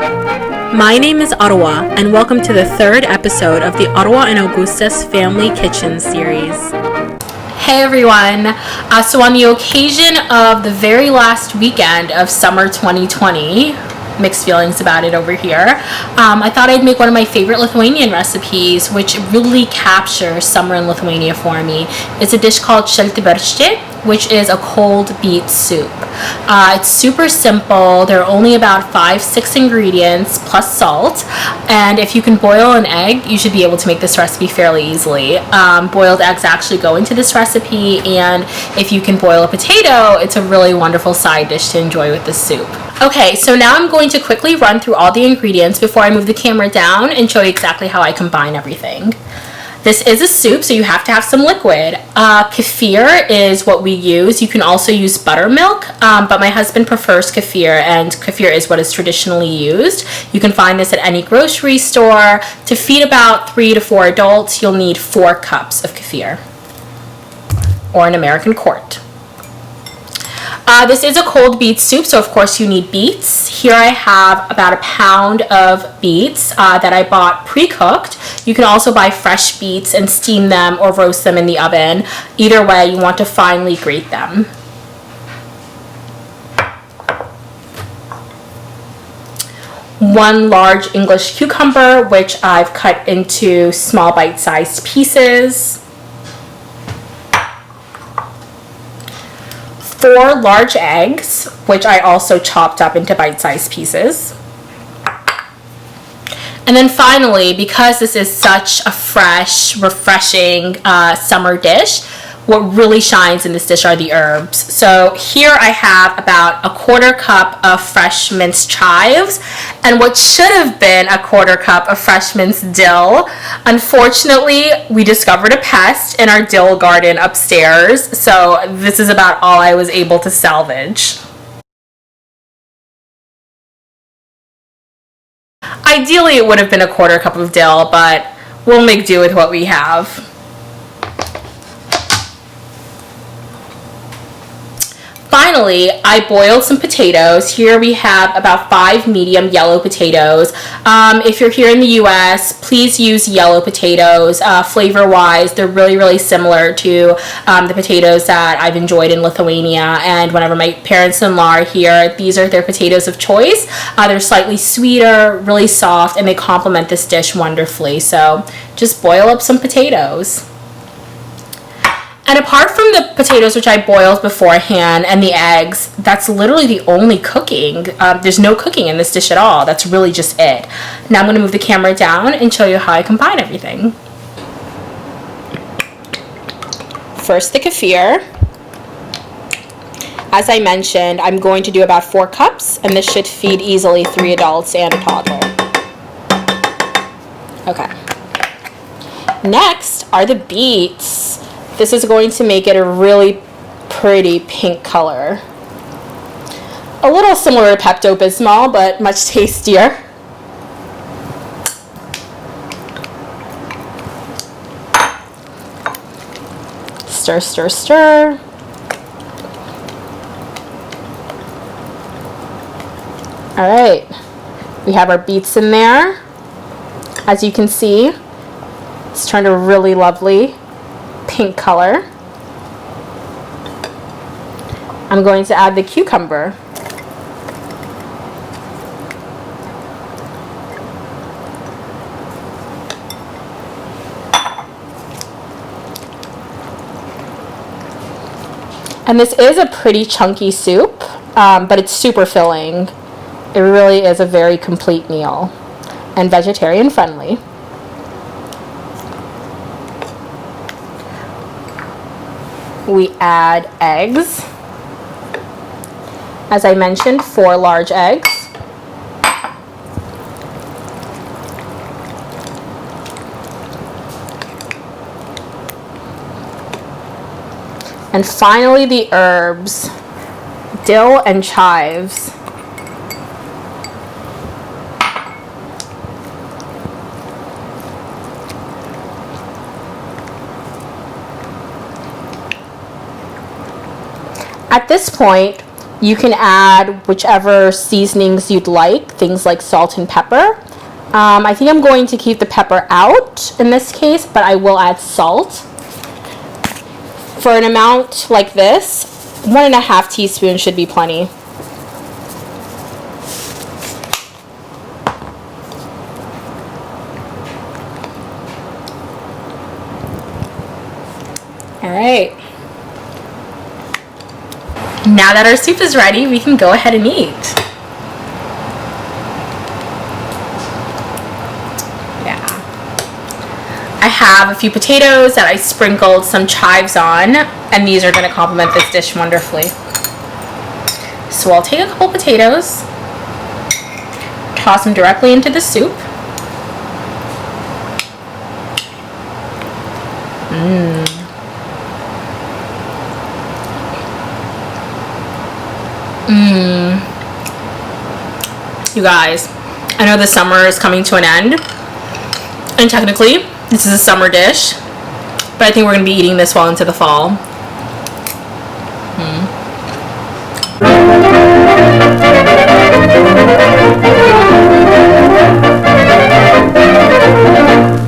My name is Ottawa, and welcome to the third episode of the Ottawa and Augusta's Family Kitchen series. Hey everyone! So on the occasion of the very last weekend of summer 2020, mixed feelings about it over here, I thought I'd make one of my favorite Lithuanian recipes, which really captures summer in Lithuania for me. It's a dish called Šaltibarščiai, which is a cold beet soup. It's super simple. There are only about 5-6 ingredients plus salt, and if you can boil an egg, you should be able to make this recipe fairly easily. Boiled eggs actually go into this recipe, and if you can boil a potato, it's a really wonderful side dish to enjoy with this soup. Okay, so now I'm going to quickly run through all the ingredients before I move the camera down and show you exactly how I combine everything. This is a soup, so you have to have some liquid. Kefir is what we use. You can also use buttermilk, but my husband prefers kefir, and kefir is what is traditionally used. You can find this at any grocery store. To feed about 3 to 4 adults, you'll need 4 cups of kefir, or an American quart. This is a cold beet soup, so of course you need beets. Here I have about a pound of beets that I bought pre-cooked. You can also buy fresh beets and steam them or roast them in the oven. Either way, you want to finely grate them. One large English cucumber, which I've cut into small bite-sized pieces. 4 large eggs, which I also chopped up into bite-sized pieces. And then finally, because this is such a fresh, refreshing summer dish, what really shines in this dish are the herbs. So here I have about a 1/4 cup of fresh minced chives and what should have been a 1/4 cup of fresh minced dill. Unfortunately, we discovered a pest in our dill garden upstairs, so this is about all I was able to salvage. Ideally, it would have been a 1/4 cup of dill, but we'll make do with what we have. Finally, I boiled some potatoes. Here we have about 5 medium yellow potatoes. If you're here in the US, please use yellow potatoes. Flavor-wise, they're really similar to the potatoes that I've enjoyed in Lithuania, and whenever my parents-in-law are here, these are their potatoes of choice. They're slightly sweeter, really soft, and they complement this dish wonderfully. So just boil up some potatoes. And apart from the potatoes, which I boiled beforehand, and the eggs, that's literally the only cooking. There's no cooking in this dish at all. That's really just it. Now I'm going to move the camera down and show you how I combine everything. First, the kefir. As I mentioned, I'm going to do about 4 cups, and this should feed easily 3 adults and a toddler. Okay. Next are the beets. This is going to make it a really pretty pink color. A little similar to Pepto-Bismol, but much tastier. Stir, stir, stir. All right, we have our beets in there. As you can see, it's turned a really lovely pink color. I'm going to add the cucumber. And this is a pretty chunky soup, but it's super filling. It really is a very complete meal and vegetarian friendly. We add eggs. As I mentioned, 4 large eggs. And finally, the herbs, dill and chives. At this point, You can add whichever seasonings you'd like, things like salt and pepper. I think I'm going to keep the pepper out in this case, but I will add salt. For an amount like this, 1.5 teaspoons should be plenty. All right. Now that our soup is ready, we can go ahead and eat. Yeah. I have a few potatoes that I sprinkled some chives on, and these are going to complement this dish wonderfully. So I'll take a couple potatoes, toss them directly into the soup. You guys, I know the summer is coming to an end, and technically this is a summer dish, but I think we're going to be eating this well into the fall.